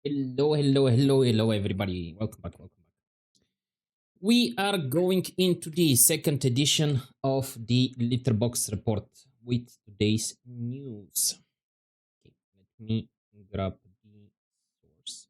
Hello, everybody. Welcome back. We are going into the second edition of the Litterbox report with today's news. Okay, let me grab the source.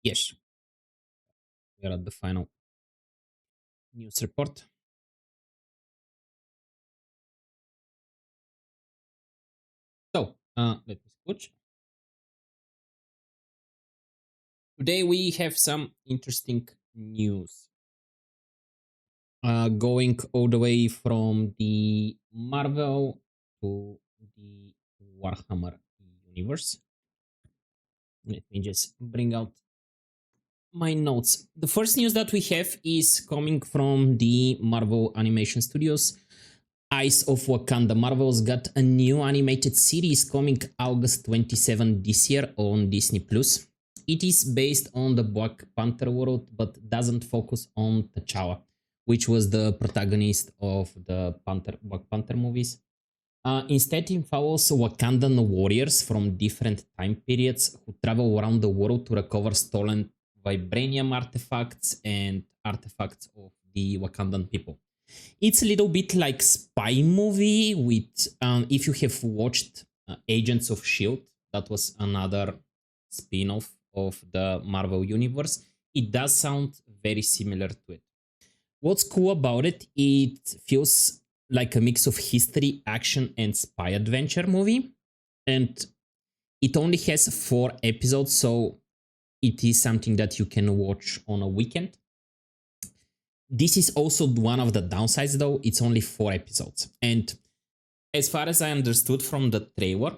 Yes, we are at the final news report. So, let me switch. Today we have some interesting news. Going all the way from the Marvel to the Warhammer universe. Let me just bring out my notes. The first news that we have is coming from the Marvel Animation Studios. Eyes of Wakanda. Marvel's got a new animated series coming August 27 this year on Disney Plus. It is based on the Black Panther world, but doesn't focus on T'Challa, which was the protagonist of the Black Panther movies. Instead, it follows Wakandan warriors from different time periods who travel around the world to recover stolen vibranium artifacts and artifacts of the Wakandan people. It's a little bit like spy movie with, if you have watched Agents of S.H.I.E.L.D., that was another spin-off of the Marvel Universe. It does sound very similar to it. What's cool about it, it feels like a mix of history, action, and spy adventure movie. And it only has 4 episodes, so it is something that you can watch on a weekend. This is also one of the downsides, though. It's only 4 episodes. And as far as I understood from the trailer,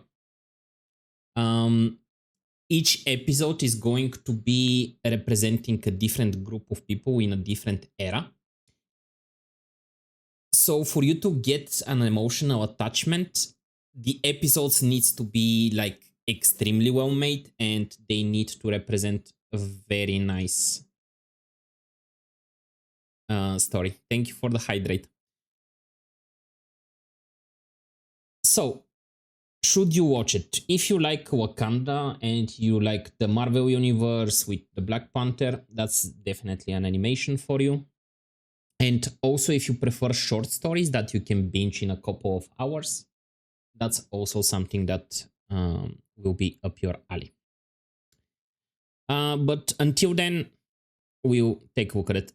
each episode is going to be representing a different group of people in a different era. So for you to get an emotional attachment, the episodes needs to be like extremely well made, and they need to represent a very nice story. Thank you for the hydrate. So, should you watch it? If you like Wakanda and you like the Marvel universe with the Black Panther, that's definitely an animation for you. And also, if you prefer short stories that you can binge in a couple of hours, that's also something that will be up your alley. But until then, we'll take a look at it.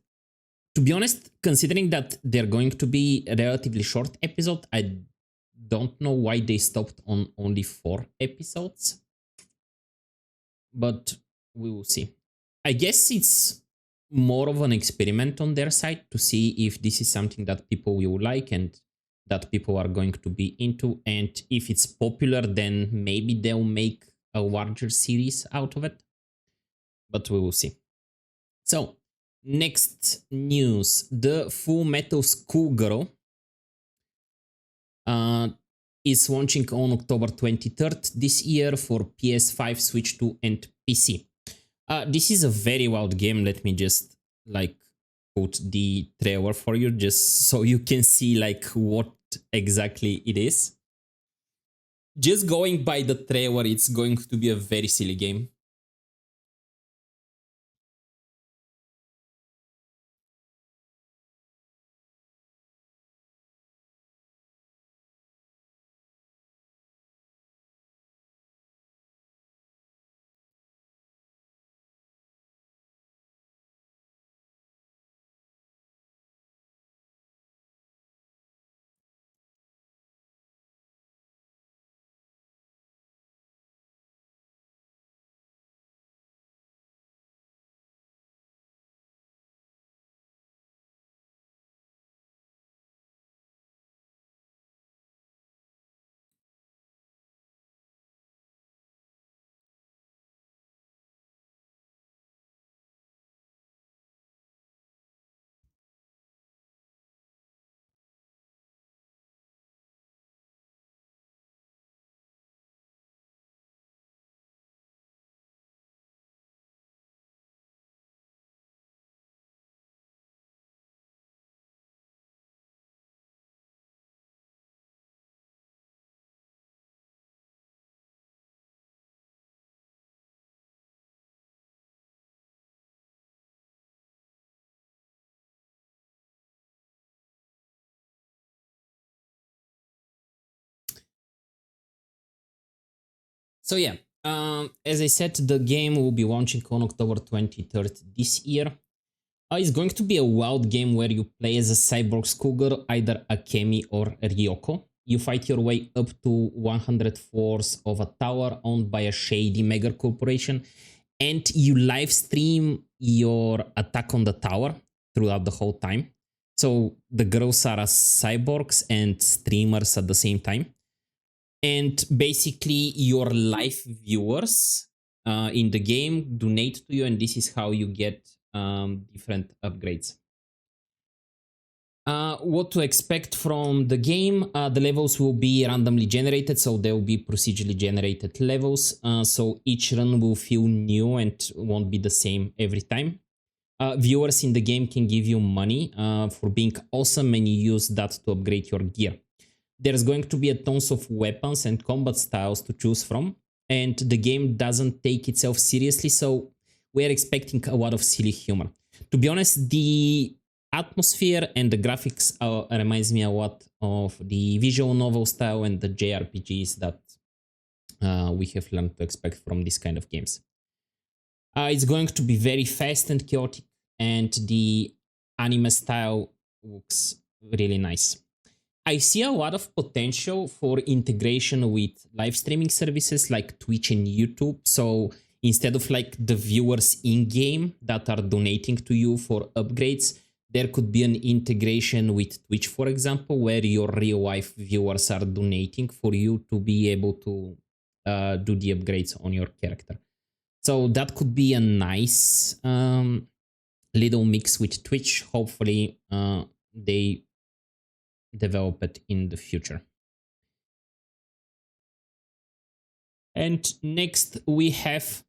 To be honest, considering that they're going to be a relatively short episode, I don't know why they stopped on only 4 episodes. But we will see. I guess it's more of an experiment on their side to see if this is something that people will like and that people are going to be into. And if it's popular, then maybe they'll make a larger series out of it. But we will see. So, next news. The Full Metal Schoolgirl is launching on October 23rd this year for PS5, Switch 2, and PC. This is a very wild game. Let me just like put the trailer for you just so you can see like what exactly it is. Just going by the trailer, it's going to be a very silly game. So yeah, as I said, the game will be launching on October 23rd this year. It's going to be a wild game where you play as a cyborg schoolgirl, either Akemi or Ryoko. You fight your way up to 100 floors of a tower owned by a shady mega corporation, and you live stream your attack on the tower throughout the whole time. So the girls are as cyborgs and streamers at the same time. And basically, your live viewers in the game donate to you, and this is how you get different upgrades. What to expect from the game? The levels will be randomly generated, so there will be procedurally generated levels. So each run will feel new and won't be the same every time. Viewers in the game can give you money for being awesome, and you use that to upgrade your gear. There's going to be a tons of weapons and combat styles to choose from, and the game doesn't take itself seriously, so we're expecting a lot of silly humor. To be honest, the atmosphere and the graphics reminds me a lot of the visual novel style and the JRPGs that we have learned to expect from this kind of games. It's going to be very fast and chaotic, and the anime style looks really nice. I see a lot of potential for integration with live streaming services like Twitch and YouTube. So instead of like the viewers in-game that are donating to you for upgrades, there could be an integration with Twitch, for example, where your real-life viewers are donating for you to be able to do the upgrades on your character. So that could be a nice little mix with Twitch. Hopefully, they develop it in the future. And next we have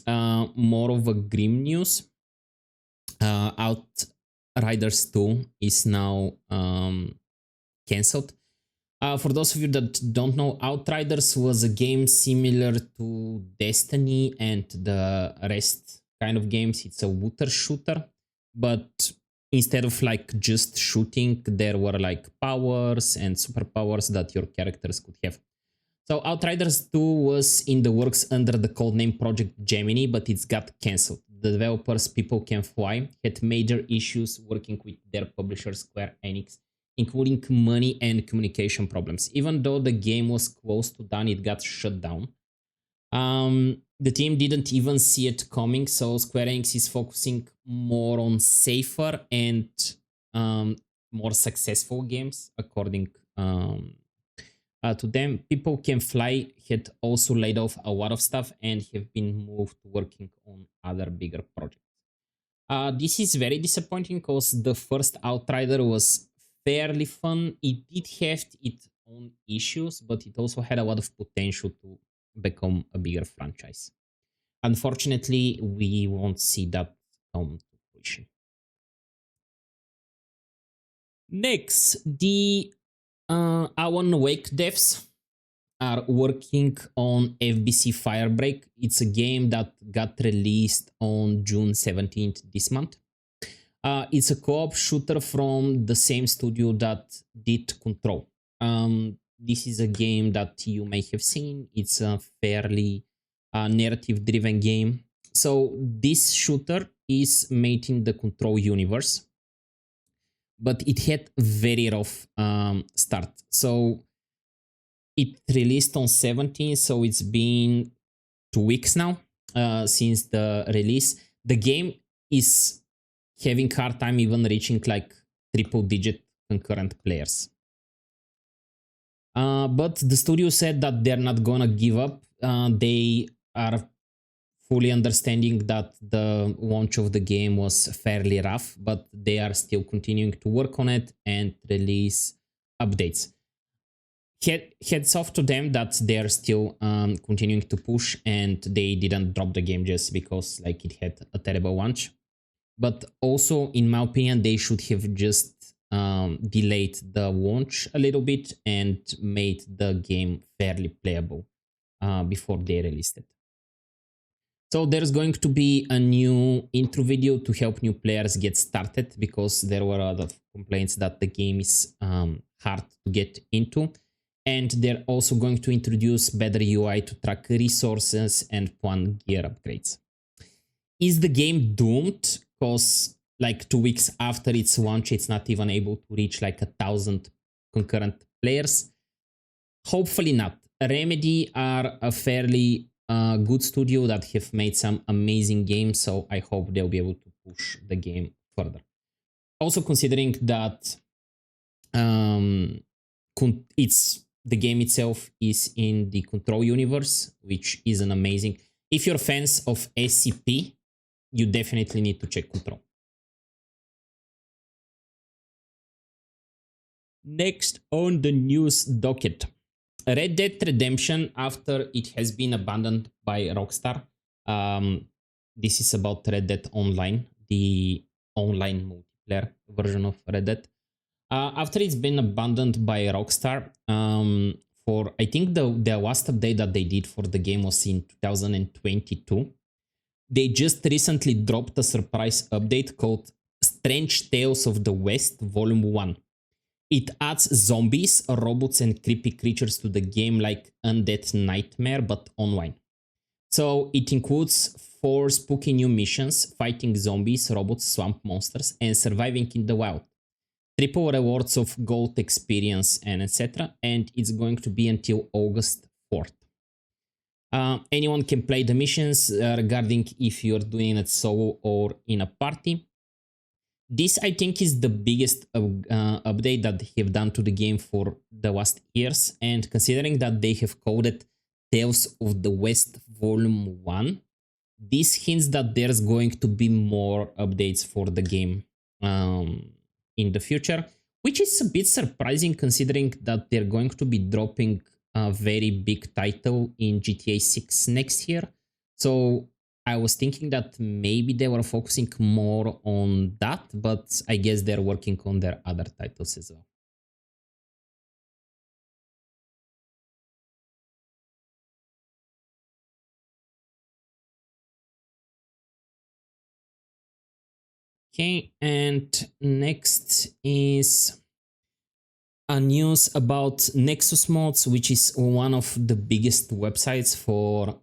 more of a grim news. Outriders 2 is now cancelled. For those of you that don't know, Outriders was a game similar to Destiny and the rest kind of games. It's a water shooter, but instead of like just shooting, there were like powers and superpowers that your characters could have. So Outriders 2 was in the works under the codename Project Gemini, but it's got cancelled. The developers, People Can Fly, had major issues working with their publisher Square Enix, including money and communication problems. Even though the game was close to done, it got shut down. The team didn't even see it coming, so Square Enix is focusing more on safer and more successful games, according to them. People Can Fly had also laid off a lot of stuff and have been moved to working on other bigger projects. This is very disappointing because the first Outrider was fairly fun. It did have its own issues, but it also had a lot of potential to become a bigger franchise. Unfortunately, we won't see that come to fruition. Next, the Alan Wake devs are working on FBC Firebreak. It's a game that got released on June 17th this month. It's a co-op shooter from the same studio that did Control. This is a game that you may have seen. It's a fairly narrative-driven game. So this shooter is made in the Control universe, but it had a very rough start. So it released on 17th, so it's been 2 weeks now since the release. The game is having hard time even reaching like triple-digit concurrent players. But the studio said that they're not gonna give up. They are fully understanding that the launch of the game was fairly rough, but they are still continuing to work on it and release updates. Heads off to them that they're still continuing to push, and they didn't drop the game just because like it had a terrible launch. But also, in my opinion, they should have just delayed the launch a little bit and made the game fairly playable before they released it. So there's going to be a new intro video to help new players get started, because there were a lot of complaints that the game is hard to get into. And they're also going to introduce better UI to track resources and plan gear upgrades. Is the game doomed? Because like 2 weeks after its launch, it's not even able to reach like 1,000 concurrent players. Hopefully not. Remedy are a fairly good studio that have made some amazing games, so I hope they'll be able to push the game further. Also considering that it's the game itself is in the Control universe, which is an amazing. If you're fans of SCP, you definitely need to check Control. Next on the news docket, Red Dead Redemption, after it has been abandoned by Rockstar. This is about Red Dead Online, the online multiplayer version of Red Dead. After it's been abandoned by Rockstar, for I think the last update that they did for the game was in 2022. They just recently dropped a surprise update called Strange Tales of the West Volume 1. It adds zombies, robots, and creepy creatures to the game like Undead Nightmare, but online. So it includes 4 spooky new missions, fighting zombies, robots, swamp monsters, and surviving in the wild. Triple rewards of gold experience and etc. And it's going to be until August 4th. Anyone can play the missions regarding if you're doing it solo or in a party. This, I think, is the biggest update that they have done to the game for the last years. And considering that they have called it Tales of the West Volume 1, this hints that there's going to be more updates for the game in the future, which is a bit surprising considering that they're going to be dropping a very big title in GTA 6 next year. So I was thinking that maybe they were focusing more on that, but I guess they're working on their other titles as well. Okay, and next is a news about Nexus Mods, which is one of the biggest websites for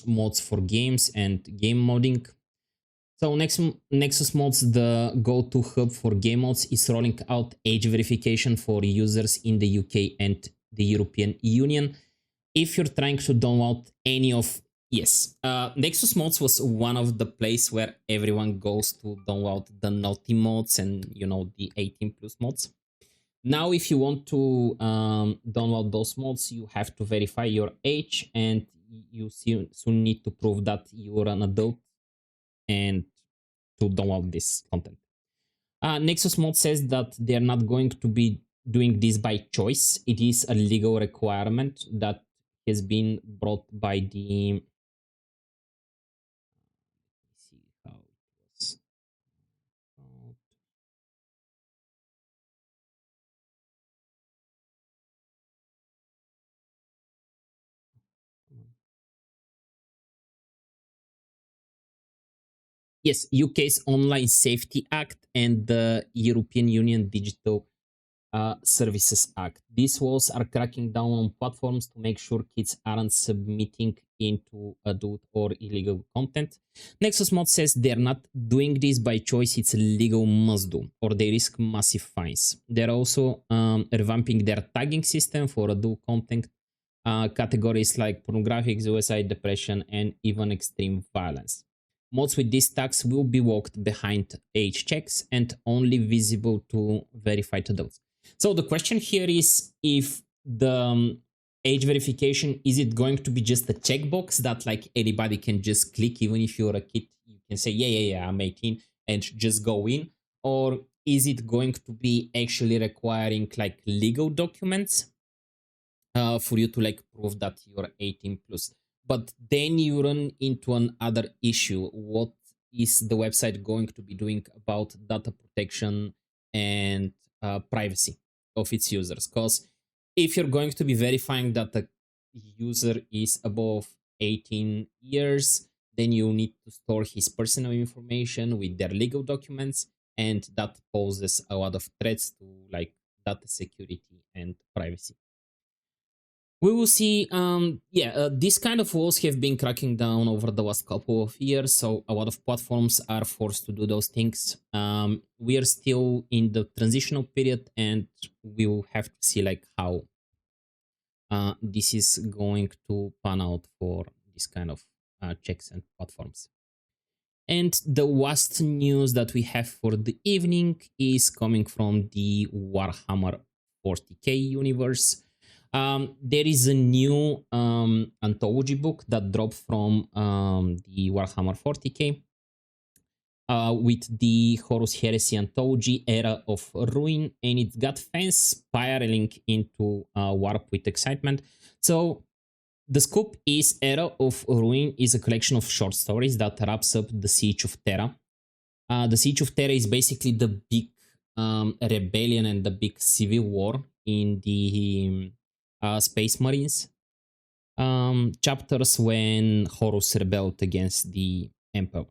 mods for games and game modding. So Nexus Mods, the go-to hub for game mods, is rolling out age verification for users in the UK and the European Union. If you're trying to download any of Nexus Mods was one of the place where everyone goes to download the naughty mods and the 18 plus mods. Now, if you want to download those mods, you have to verify your age, and you soon need to prove that you're an adult and to download this content. Nexus Mod says that they're not going to be doing this by choice. It is a legal requirement that has been brought by the... Let's see how it was. Yes, UK's Online Safety Act and the European Union Digital Services Act. These laws are cracking down on platforms to make sure kids aren't submitting into adult or illegal content. Nexus Mod says they're not doing this by choice, it's a legal must do, or they risk massive fines. They're also revamping their tagging system for adult content categories like pornographic, suicide, depression, and even extreme violence. Mods with these tags will be locked behind age checks and only visible to verified adults. So the question here is if the age verification, is it going to be just a checkbox that like anybody can just click, even if you're a kid, you can say, yeah, I'm 18 and just go in? Or is it going to be actually requiring like legal documents for you to like prove that you're 18 plus? But then you run into another issue. What is the website going to be doing about data protection and privacy of its users? Because if you're going to be verifying that the user is above 18 years, then you need to store his personal information with their legal documents, and that poses a lot of threats to like data security and privacy. We will see. Yeah, these kind of walls have been cracking down over the last couple of years, so a lot of platforms are forced to do those things. We are still in the transitional period, and we will have to see like how this is going to pan out for this kind of checks and platforms. And the last news that we have for the evening is coming from the Warhammer 40k universe. There is a new anthology book that dropped from the Warhammer 40k with the Horus Heresy anthology, Era of Ruin, and it got fans spiraling into warp with excitement. So the scope is Era of Ruin is a collection of short stories that wraps up the Siege of Terra. The Siege of Terra is basically the big rebellion and the big civil war in the Space Marines chapters when Horus rebelled against the Emperor.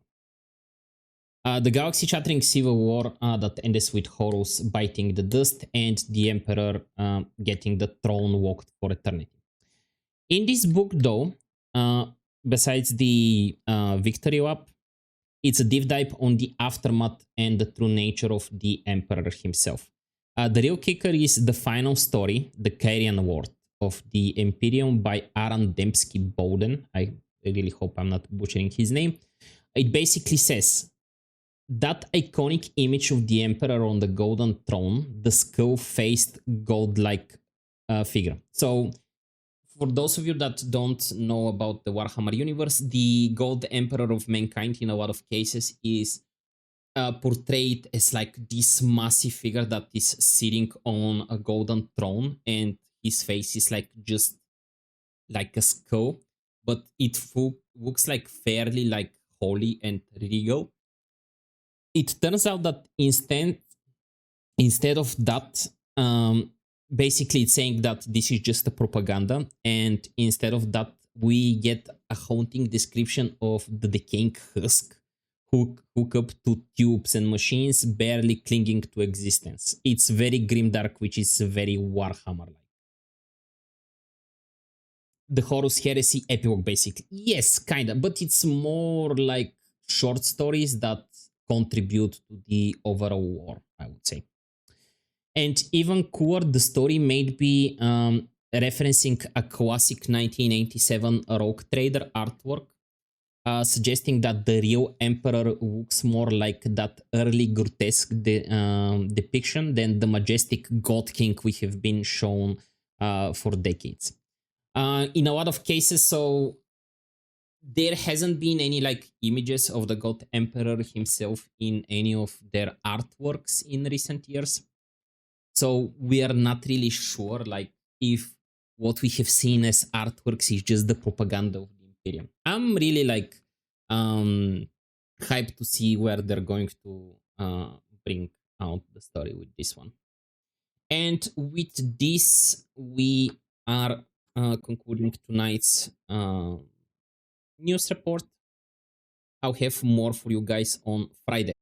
The galaxy-shattering civil war that ends with Horus biting the dust and the Emperor getting the throne walked for eternity. In this book, though, besides the victory lap, it's a deep dive on the aftermath and the true nature of the Emperor himself. The real kicker is the final story, The Carrion Ward of the Imperium by Aaron Dembski-Bowden. I really hope I'm not butchering his name. It basically says, that iconic image of the Emperor on the golden throne, the skull-faced godlike figure. So, for those of you that don't know about the Warhammer universe, the Gold Emperor of Mankind in a lot of cases is portrayed as like this massive figure that is sitting on a golden throne, and his face is like just like a skull, but it looks like fairly like holy and regal. It turns out that instead of that, basically it's saying that this is just a propaganda, and instead of that we get a haunting description of the decaying husk hook up to tubes and machines barely clinging to existence. It's very grimdark, which is very Warhammer like. The Horus Heresy epilogue, basically. Yes, kinda, but it's more like short stories that contribute to the overall war, I would say. And even cooler, the story may be referencing a classic 1987 Rogue Trader artwork, suggesting that the real Emperor looks more like that early grotesque depiction than the majestic God King we have been shown for decades. In a lot of cases, so there hasn't been any like images of the God Emperor himself in any of their artworks in recent years. So we are not really sure like if what we have seen as artworks is just the propaganda of the Imperium. I'm really like hyped to see where they're going to bring out the story with this one. And with this, we are concluding tonight's news report. I'll have more for you guys on Friday.